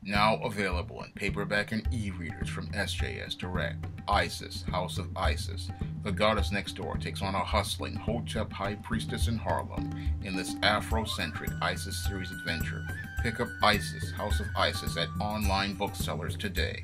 Now available in paperback and e-readers from SJS Direct. Isis, House of Isis. The goddess next door takes on a hustling Hotep high priestess in Harlem in this Afrocentric Isis series adventure. Pick up Isis, House of Isis at online booksellers today.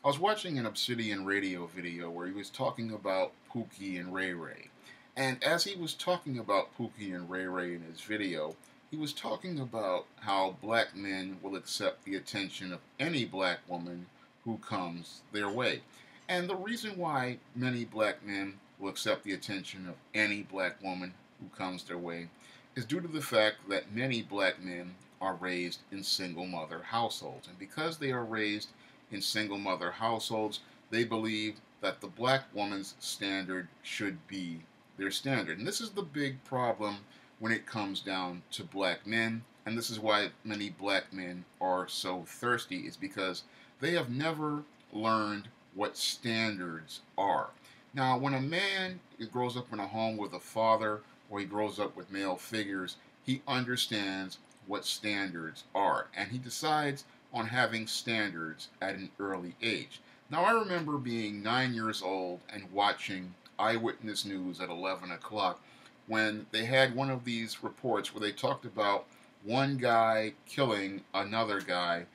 I was watching an Obsidian radio video where he was talking about Pookie and Ray Ray. And as he was talking about Pookie and Ray Ray in his video, he was talking about how black men will accept the attention of any black woman who comes their way. And the reason why many black men will accept the attention of any black woman who comes their way is due to the fact that many black men are raised in single mother households. And because they are raised in single mother households, they believe that the black woman's standard should be their standard. And this is the big problem when it comes down to black men, and this is why many black men are so thirsty, is because they have never learned what standards are. Now, when a man grows up in a home with a father or he grows up with male figures, he understands what standards are, and he decides on having standards at an early age. Now, I remember being 9 years old and watching Eyewitness News at 11 o'clock when they had one of these reports where they talked about one guy killing another guy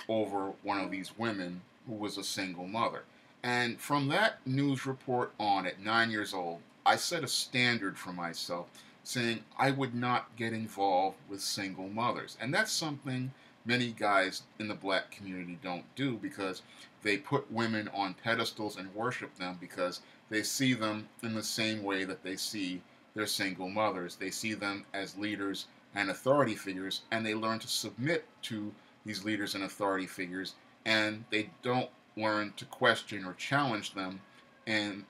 over one of these women who was a single mother. And from that news report on at 9 years old, I set a standard for myself saying I would not get involved with single mothers. And that's something many guys in the black community don't do because they put women on pedestals and worship them because they see them in the same way that they see their single mothers. They see them as leaders and authority figures, and they learn to submit to these leaders and authority figures, and they don't learn to question or challenge them in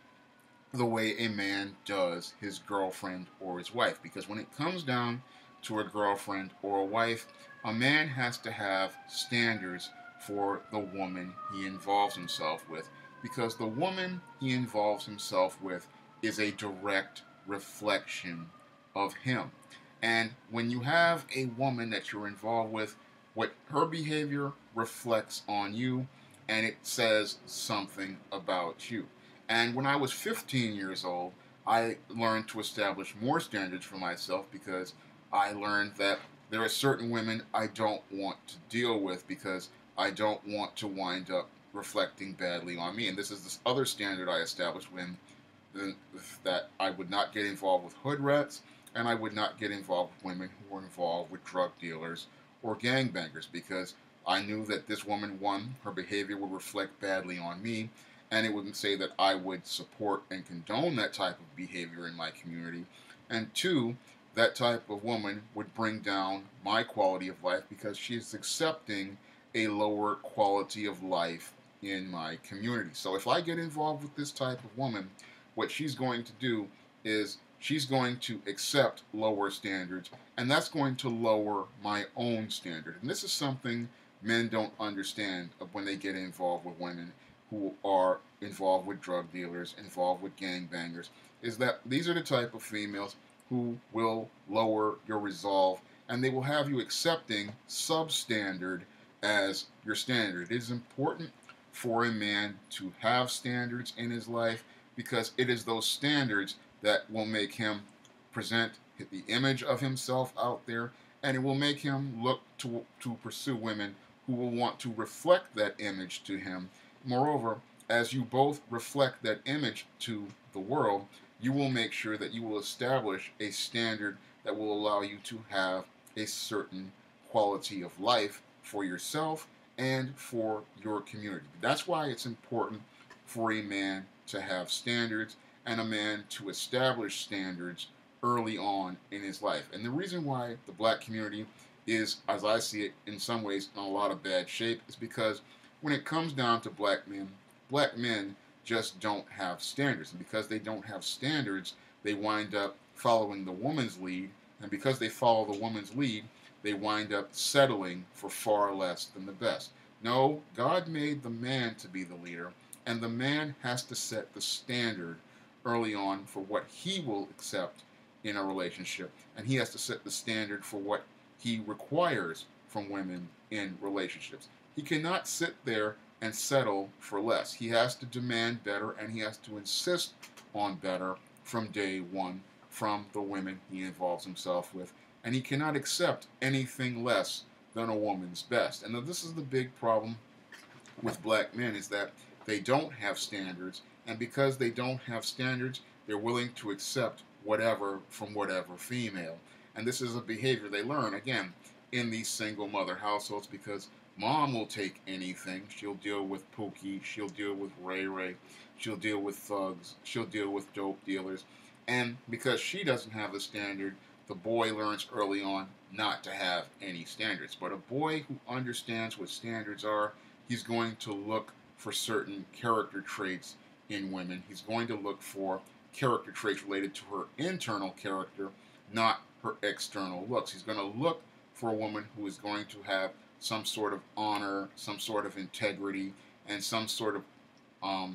the way a man does his girlfriend or his wife. Because when it comes down to a girlfriend or a wife, a man has to have standards for the woman he involves himself with, because the woman he involves himself with is a direct reflection of him. And when you have a woman that you're involved with, what her behavior reflects on you, and it says something about you. And when I was 15 years old, I learned to establish more standards for myself because I learned that there are certain women I don't want to deal with because I don't want to wind up reflecting badly on me. And this is this other standard I established when that I would not get involved with hood rats, and I would not get involved with women who were involved with drug dealers or gangbangers, because I knew that this woman, one, her behavior would reflect badly on me, and it would say that I would support and condone that type of behavior in my community, and two, that type of woman would bring down my quality of life because she's accepting a lower quality of life in my community. So if I get involved with this type of woman, what she's going to do is she's going to accept lower standards, and that's going to lower my own standard. And this is something men don't understand when they get involved with women who are involved with drug dealers, involved with gangbangers, is that these are the type of females who will lower your resolve, and they will have you accepting substandard as your standard. It is important for a man to have standards in his life because it is those standards that will make him present the image of himself out there, and it will make him look to pursue women who will want to reflect that image to him. Moreover, as you both reflect that image to the world, you will make sure that you will establish a standard that will allow you to have a certain quality of life for yourself and for your community. That's why it's important for a man to have standards and a man to establish standards early on in his life. And the reason why the black community is, as I see it, in some ways in a lot of bad shape is because when it comes down to black men just don't have standards. And because they don't have standards, they wind up following the woman's lead. And because they follow the woman's lead, they wind up settling for far less than the best. No, God made the man to be the leader, and the man has to set the standard early on for what he will accept in a relationship, and he has to set the standard for what he requires from women in relationships. He cannot sit there and settle for less. He has to demand better, and he has to insist on better from day one from the women he involves himself with. And he cannot accept anything less than a woman's best. And this is the big problem with black men, is that they don't have standards, and because they don't have standards, they're willing to accept whatever from whatever female. And this is a behavior they learn, again, in these single mother households, because mom will take anything. She'll deal with Pookie, she'll deal with Ray Ray, she'll deal with thugs, she'll deal with dope dealers. And because she doesn't have the standard, the boy learns early on not to have any standards. But a boy who understands what standards are, he's going to look for certain character traits in women. He's going to look for character traits related to her internal character, not her external looks. He's going to look for a woman who is going to have some sort of honor, some sort of integrity, and some sort of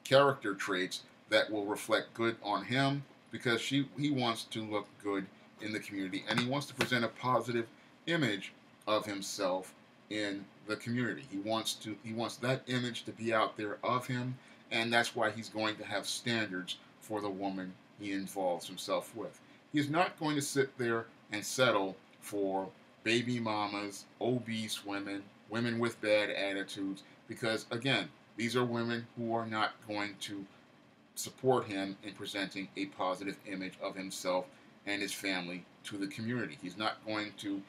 character traits that will reflect good on him, because he wants to look good in the community, and he wants to present a positive image of himself in the community. He wants that image to be out there of him, and that's why he's going to have standards for the woman he involves himself with. He's not going to sit there and settle for baby mamas, obese women, women with bad attitudes, because again, these are women who are not going to support him in presenting a positive image of himself and his family to the community. He's not going to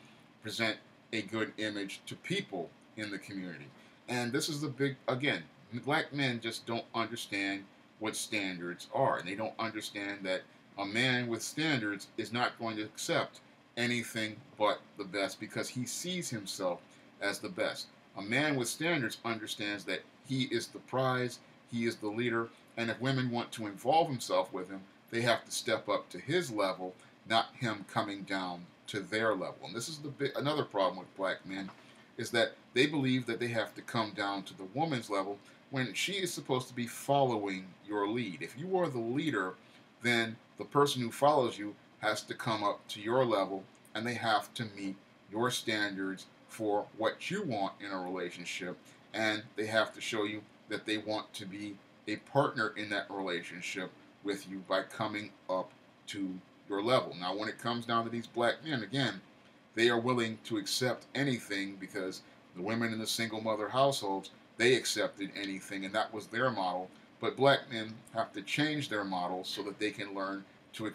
present a good image to people in the community. And this is the big, again, black men just don't understand what standards are. And they don't understand that a man with standards is not going to accept anything but the best, because he sees himself as the best. A man with standards understands that he is the prize, he is the leader, and if women want to involve himself with him, they have to step up to his level, not him coming down to their level. And this is another problem with black men, is that they believe that they have to come down to the woman's level when she is supposed to be following your lead. If you are the leader, then the person who follows you has to come up to your level, and they have to meet your standards for what you want in a relationship, and they have to show you that they want to be a partner in that relationship with you by coming up to your level. Now, when it comes down to these black men, again, they are willing to accept anything, because the women in the single mother households, they accepted anything, and that was their model. But black men have to change their model so that they can learn to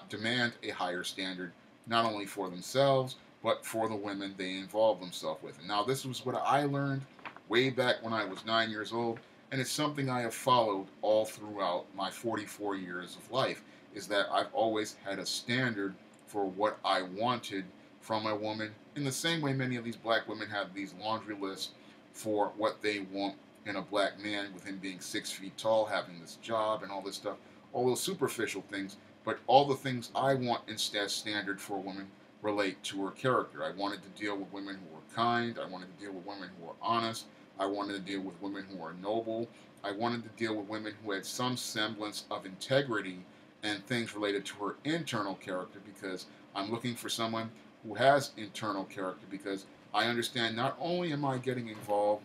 demand a higher standard, not only for themselves, but for the women they involve themselves with. And now, this was what I learned way back when I was 9 years old, and it's something I have followed all throughout my 44 years of life, is that I've always had a standard for what I wanted from a woman, in the same way many of these black women have these laundry lists for what they want in a black man, with him being 6 feet tall, having this job, and all this stuff, all those superficial things. But all the things I want instead standard for a woman relate to her character. I wanted to deal with women who were kind. I wanted to deal with women who were honest. I wanted to deal with women who are noble. I wanted to deal with women who had some semblance of integrity and things related to her internal character, because I'm looking for someone who has internal character, because I understand not only am I getting involved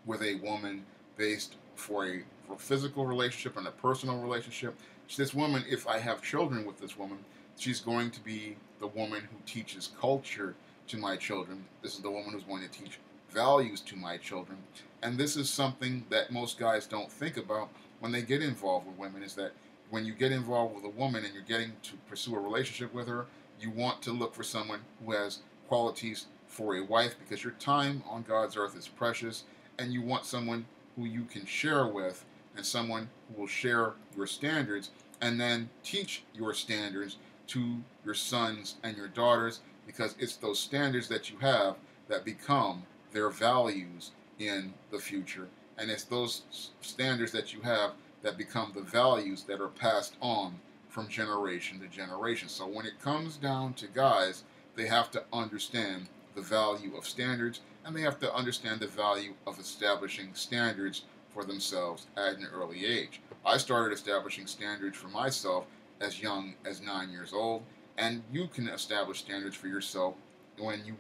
with a woman based for a physical relationship and a personal relationship. This woman, if I have children with this woman, she's going to be the woman who teaches culture to my children. This is the woman who's going to teach values to my children. And this is something that most guys don't think about when they get involved with women, is that when you get involved with a woman and you're getting to pursue a relationship with her, you want to look for someone who has qualities for a wife, because your time on God's earth is precious, and you want someone who you can share with, and someone who will share your standards and then teach your standards to your sons and your daughters, because it's those standards that you have that become their values in the future. And it's those standards that you have that become the values that are passed on from generation to generation. So when it comes down to guys, they have to understand the value of standards, and they have to understand the value of establishing standards for themselves at an early age. I started establishing standards for myself as young as 9 years old, and you can establish standards for yourself when you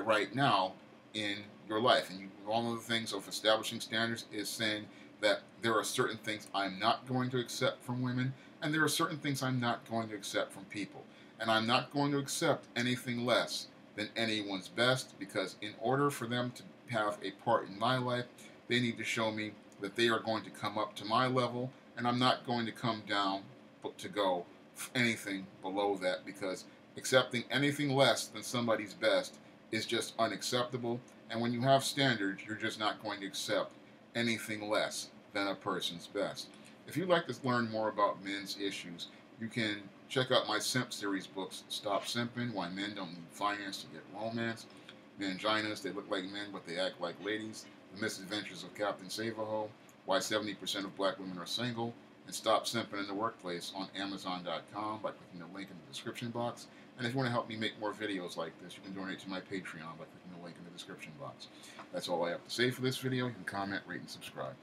right now in your life. And one of the things of establishing standards is saying that there are certain things I'm not going to accept from women, and there are certain things I'm not going to accept from people. And I'm not going to accept anything less than anyone's best, because in order for them to have a part in my life, they need to show me that they are going to come up to my level, and I'm not going to come down to go anything below that, because accepting anything less than somebody's best is just unacceptable. And when you have standards, you're just not going to accept anything less than a person's best. If you'd like to learn more about men's issues, you can check out my Simp series books, Stop Simping, Why Men Don't Need Finance to Get Romance, Manginas, They Look Like Men But They Act Like Ladies, The Misadventures of Captain Save-A-Ho, Why 70% of Black Women Are Single, and Stop Simping in the Workplace on Amazon.com by clicking the link in the description box. And if you want to help me make more videos like this, you can donate to my Patreon by clicking the link in the description box. That's all I have to say for this video. You can comment, rate, and subscribe.